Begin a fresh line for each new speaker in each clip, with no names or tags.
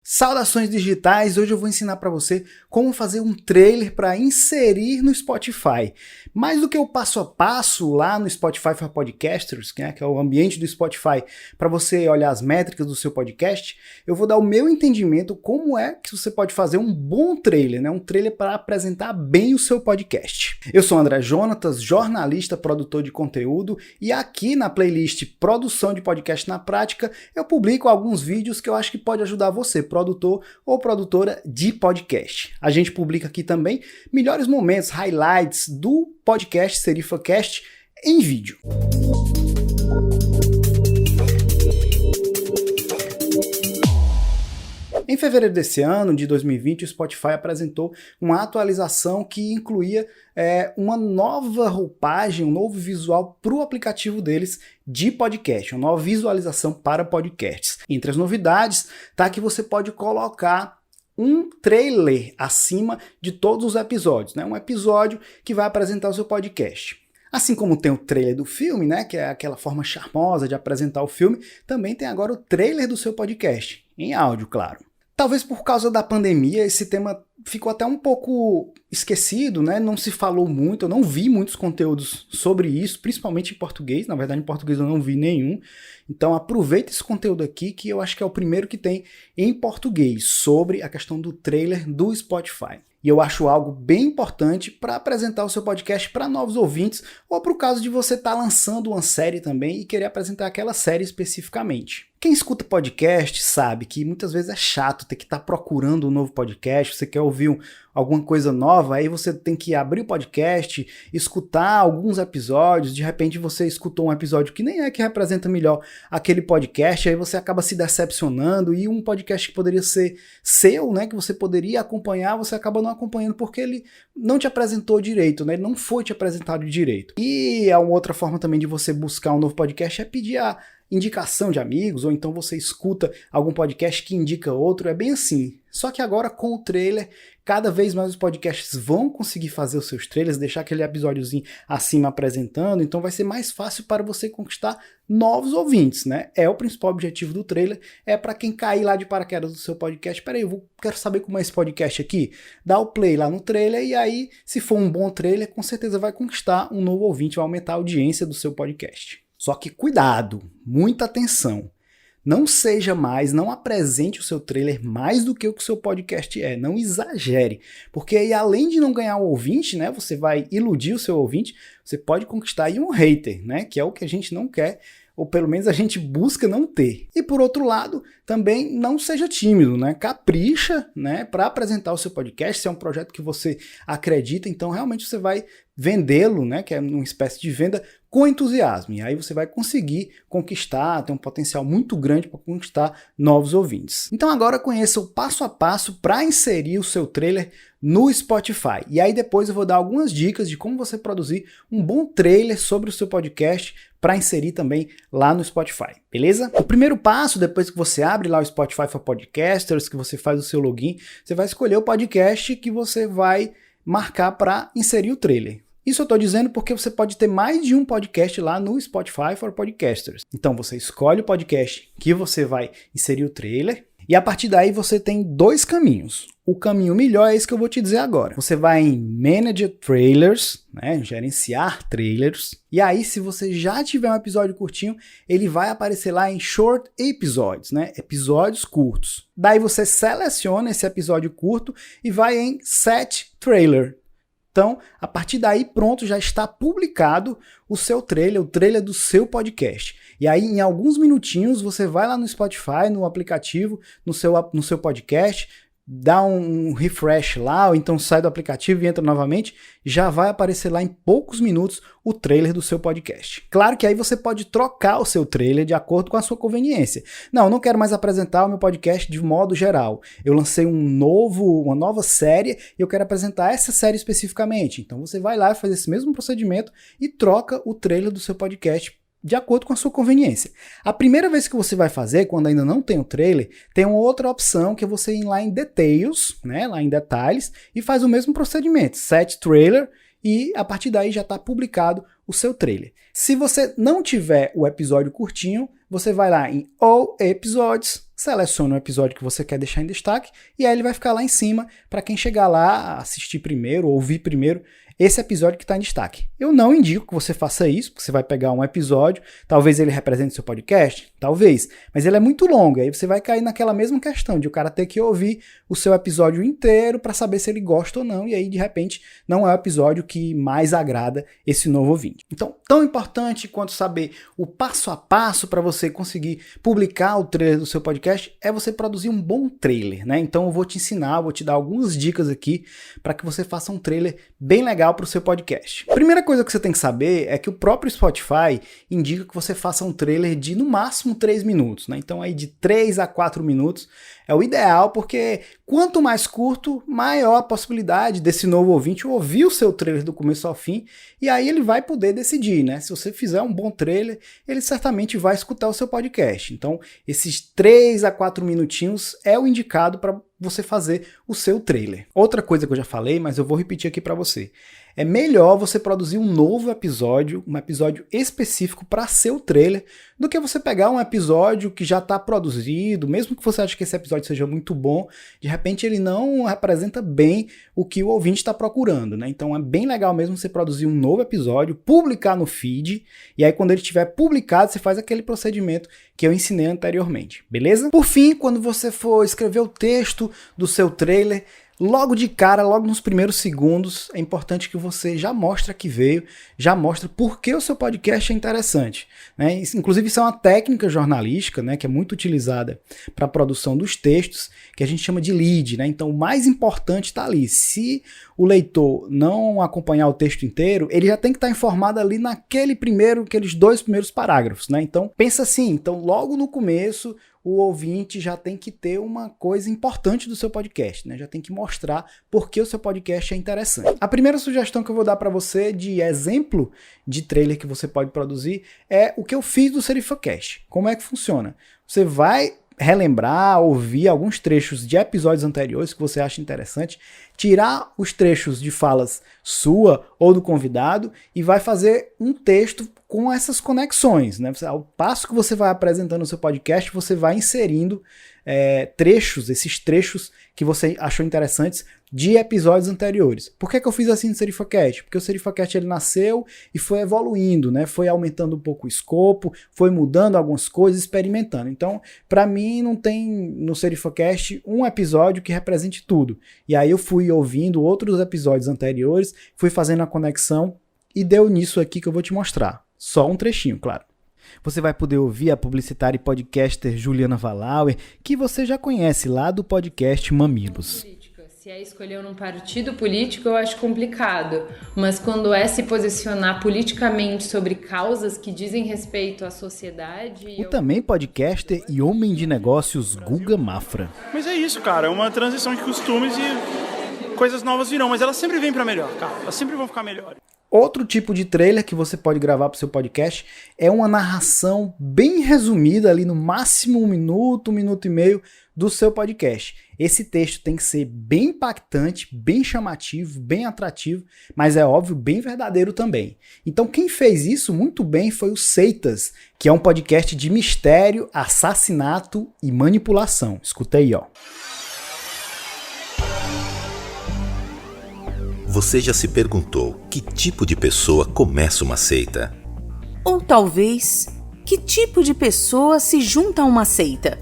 Saudações digitais, hoje eu vou ensinar para você como fazer um trailer para inserir no Spotify. Mais do que o passo a passo lá no Spotify for Podcasters, que é o ambiente do Spotify para você olhar as métricas do seu podcast, eu vou dar o meu entendimento como é que você pode fazer um bom trailer, um trailer para apresentar bem o seu podcast. Eu sou André Jonatas, jornalista, produtor de conteúdo, e aqui na playlist Produção de Podcast na Prática eu publico alguns vídeos que eu acho que pode ajudar você, produtor ou produtora de podcast. A gente publica aqui também melhores momentos, highlights do podcast SerifaCast em vídeo. Em fevereiro desse ano, de 2020, o Spotify apresentou uma atualização que incluía uma nova roupagem, um novo visual para o aplicativo deles de podcast, uma nova visualização para podcasts. Entre as novidades, tá que você pode colocar um trailer acima de todos os episódios, um episódio que vai apresentar o seu podcast. Assim como tem o trailer do filme, que é aquela forma charmosa de apresentar o filme, também tem agora o trailer do seu podcast, em áudio, claro. Talvez por causa da pandemia esse tema ficou até um pouco esquecido, não se falou muito, eu não vi muitos conteúdos sobre isso, principalmente em português. Na verdade, em português eu não vi nenhum. Então aproveita esse conteúdo aqui, que eu acho que é o primeiro que tem em português, sobre a questão do trailer do Spotify. E eu acho algo bem importante para apresentar o seu podcast para novos ouvintes, ou para o caso de você estar lançando uma série também e querer apresentar aquela série especificamente. Quem escuta podcast sabe que muitas vezes é chato ter que estar procurando um novo podcast, você quer ouvir alguma coisa nova, aí você tem que abrir o podcast, escutar alguns episódios, de repente você escutou um episódio que nem é que representa melhor aquele podcast, aí você acaba se decepcionando, e um podcast que poderia ser seu, que você poderia acompanhar, você acaba não acompanhando porque ele não te apresentou direito, ele não foi te apresentado direito. E a outra forma também de você buscar um novo podcast é pedir a indicação de amigos, ou então você escuta algum podcast que indica outro, é bem assim. Só que agora com o trailer, cada vez mais os podcasts vão conseguir fazer os seus trailers, deixar aquele episódiozinho acima apresentando, então vai ser mais fácil para você conquistar novos ouvintes, É o principal objetivo do trailer, é para quem cair lá de paraquedas do seu podcast, peraí, quero saber como é esse podcast aqui, dá o play lá no trailer, e aí, se for um bom trailer, com certeza vai conquistar um novo ouvinte, vai aumentar a audiência do seu podcast. Só que cuidado, muita atenção. Não apresente o seu trailer mais do que o seu podcast é, não exagere, porque aí além de não ganhar um ouvinte, você vai iludir o seu ouvinte, você pode conquistar aí um hater, que é o que a gente não quer, ou pelo menos a gente busca não ter. E por outro lado, também não seja tímido, capricha, para apresentar o seu podcast, se é um projeto que você acredita, então realmente você vai vendê-lo, que é uma espécie de venda com entusiasmo, e aí você vai conseguir conquistar, tem um potencial muito grande para conquistar novos ouvintes. Então agora conheça o passo a passo para inserir o seu trailer no Spotify, e aí depois eu vou dar algumas dicas de como você produzir um bom trailer sobre o seu podcast para inserir também lá no Spotify, beleza? O primeiro passo, depois que você abre lá o Spotify for Podcasters, que você faz o seu login, você vai escolher o podcast que você vai marcar para inserir o trailer. Isso eu estou dizendo porque você pode ter mais de um podcast lá no Spotify for Podcasters. Então você escolhe o podcast que você vai inserir o trailer, e a partir daí você tem dois caminhos. O caminho melhor é esse que eu vou te dizer agora. Você vai em Manage Trailers, gerenciar trailers, e aí se você já tiver um episódio curtinho, ele vai aparecer lá em Short Episodes, episódios curtos. Daí você seleciona esse episódio curto e vai em Set Trailer. Então, a partir daí, pronto, já está publicado o seu trailer, o trailer do seu podcast. E aí, em alguns minutinhos, você vai lá no Spotify, no aplicativo, no seu podcast, dá um refresh lá, ou então sai do aplicativo e entra novamente, já vai aparecer lá em poucos minutos o trailer do seu podcast. Claro que aí você pode trocar o seu trailer de acordo com a sua conveniência. Não, eu não quero mais apresentar o meu podcast de modo geral. Eu lancei uma nova série e eu quero apresentar essa série especificamente. Então você vai lá e faz esse mesmo procedimento e troca o trailer do seu podcast de acordo com a sua conveniência. A primeira vez que você vai fazer, quando ainda não tem o trailer, tem uma outra opção que é você ir lá em Details, lá em Detalhes, e faz o mesmo procedimento, Set Trailer, e a partir daí já está publicado o seu trailer. Se você não tiver o episódio curtinho, você vai lá em All Episodes, seleciona o episódio que você quer deixar em destaque e aí ele vai ficar lá em cima para quem chegar lá, assistir primeiro, ouvir primeiro esse episódio que está em destaque. Eu não indico que você faça isso, porque você vai pegar um episódio, talvez ele represente seu podcast, talvez, mas ele é muito longo, aí você vai cair naquela mesma questão de o cara ter que ouvir o seu episódio inteiro para saber se ele gosta ou não, e aí de repente não é o episódio que mais agrada esse novo ouvinte. Então, tão importante quanto saber o passo a passo para você conseguir publicar o trailer do seu podcast é você produzir um bom trailer, né? Então eu vou te ensinar, vou te dar algumas dicas aqui para que você faça um trailer bem legal para o seu podcast. Primeira coisa que você tem que saber é que o próprio Spotify indica que você faça um trailer de no máximo 3 minutos, né? Então aí de 3 a 4 minutos é o ideal, porque quanto mais curto, maior a possibilidade desse novo ouvinte ouvir o seu trailer do começo ao fim, e aí ele vai poder decidir, né? Se você fizer um bom trailer, ele certamente vai escutar o seu podcast. Então, esses 3 a 4 minutinhos é o indicado para você fazer o seu trailer. Outra coisa que eu já falei, mas eu vou repetir aqui para você. É melhor você produzir um novo episódio, um episódio específico para seu trailer, do que você pegar um episódio que já está produzido, mesmo que você ache que esse episódio seja muito bom, de repente ele não representa bem o que o ouvinte está procurando, né? Então é bem legal mesmo você produzir um novo episódio, publicar no feed, e aí quando ele estiver publicado, você faz aquele procedimento que eu ensinei anteriormente, beleza? Por fim, quando você for escrever o texto do seu trailer, logo de cara, logo nos primeiros segundos, é importante que você já mostre que veio, já mostre por que o seu podcast é interessante, né? Inclusive isso é uma técnica jornalística, né, que é muito utilizada para a produção dos textos, que a gente chama de lead, né? Então o mais importante está ali. Se o leitor não acompanhar o texto inteiro, ele já tem que estar informado ali aqueles 2 primeiros parágrafos, né? Então pensa assim, então logo no começo o ouvinte já tem que ter uma coisa importante do seu podcast, né? Já tem que mostrar por que o seu podcast é interessante. A primeira sugestão que eu vou dar para você de exemplo de trailer que você pode produzir é o que eu fiz do SerifaCast. Como é que funciona? Você vai relembrar, ouvir alguns trechos de episódios anteriores que você acha interessante, tirar os trechos de falas sua ou do convidado e vai fazer um texto com essas conexões, né? Ao passo que você vai apresentando o seu podcast, você vai inserindo esses trechos que você achou interessantes de episódios anteriores. Por que eu fiz assim no SerifaCast? Porque o SerifaCast ele nasceu e foi evoluindo, né? Foi aumentando um pouco o escopo, foi mudando algumas coisas, experimentando. Então, para mim, não tem no SerifaCast um episódio que represente tudo. E aí eu fui ouvindo outros episódios anteriores, fui fazendo a conexão e deu nisso aqui que eu vou te mostrar. Só um trechinho, claro. Você vai poder ouvir a publicitária e podcaster Juliana Valauer, que você já conhece lá do podcast Mamilos.
Se é escolher um partido político, eu acho complicado. Mas quando é se posicionar politicamente sobre causas que dizem respeito à sociedade...
Também podcaster e homem de negócios Guga Mafra.
Mas é isso, cara. É uma transição de costumes e coisas novas virão. Mas elas sempre vêm pra melhor, cara. Elas sempre vão ficar melhores.
Outro tipo de trailer que você pode gravar para o seu podcast é uma narração bem resumida ali no máximo 1 minuto, 1 minuto e meio do seu podcast. Esse texto tem que ser bem impactante, bem chamativo, bem atrativo, mas é óbvio, bem verdadeiro também. Então quem fez isso muito bem foi o Seitas, que é um podcast de mistério, assassinato e manipulação. Escuta aí, ó.
Você já se perguntou que tipo de pessoa começa uma seita?
Ou talvez, que tipo de pessoa se junta a uma seita?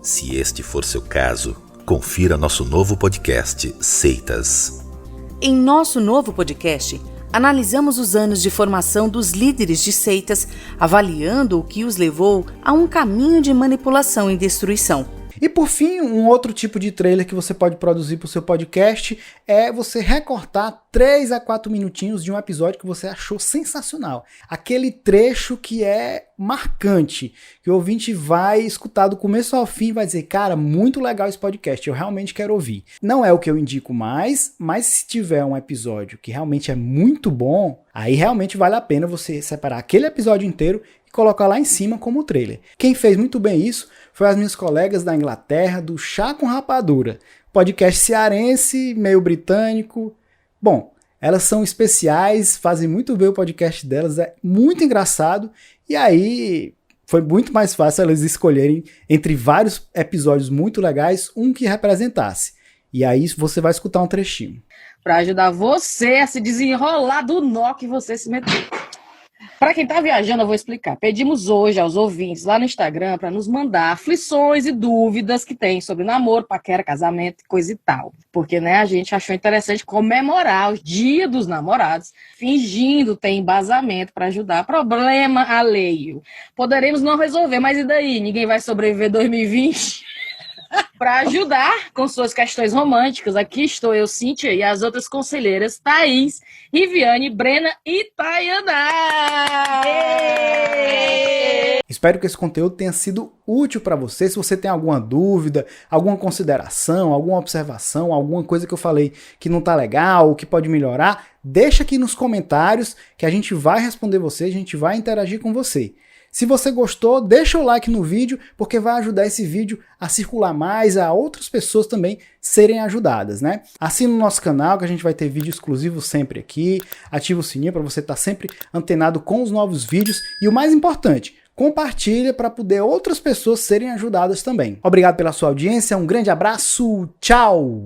Se este for seu caso, confira nosso novo podcast, Seitas.
Em nosso novo podcast, analisamos os anos de formação dos líderes de seitas, avaliando o que os levou a um caminho de manipulação e destruição.
E por fim, um outro tipo de trailer que você pode produzir para o seu podcast é você recortar 3 a 4 minutinhos de um episódio que você achou sensacional. Aquele trecho que é marcante, que o ouvinte vai escutar do começo ao fim e vai dizer, cara, muito legal esse podcast, eu realmente quero ouvir. Não é o que eu indico mais, mas se tiver um episódio que realmente é muito bom, aí realmente vale a pena você separar aquele episódio inteiro e colocar lá em cima como trailer. Quem fez muito bem isso foi as minhas colegas da Inglaterra, do Chá com Rapadura, podcast cearense, meio britânico. Bom, elas são especiais, fazem muito bem o podcast delas, é muito engraçado. E aí, Foi muito mais fácil elas escolherem entre vários episódios muito legais um que representasse. E aí você vai escutar um trechinho.
Para ajudar você a se desenrolar do nó que você se meteu. Para quem está viajando, eu vou explicar. Pedimos hoje aos ouvintes lá no Instagram para nos mandar aflições e dúvidas que tem sobre namoro, paquera, casamento, coisa e tal. Porque, né, a gente achou interessante comemorar o Dia dos Namorados, fingindo ter embasamento para ajudar problema alheio. Poderemos não resolver, mas e daí? Ninguém vai sobreviver 2020? Para ajudar com suas questões românticas, aqui estou eu, Cíntia, e as outras conselheiras, Thaís, Riviane, Brena e Tayana!
Espero que esse conteúdo tenha sido útil para você. Se você tem alguma dúvida, alguma consideração, alguma observação, alguma coisa que eu falei que não tá legal, ou que pode melhorar, deixa aqui nos comentários que a gente vai responder você, a gente vai interagir com você. Se você gostou, deixa o like no vídeo, porque vai ajudar esse vídeo a circular mais, a outras pessoas também serem ajudadas, né? Assina o nosso canal, que a gente vai ter vídeo exclusivo sempre aqui. Ativa o sininho para você estar sempre antenado com os novos vídeos. E o mais importante, compartilha para poder outras pessoas serem ajudadas também. Obrigado pela sua audiência, um grande abraço, tchau!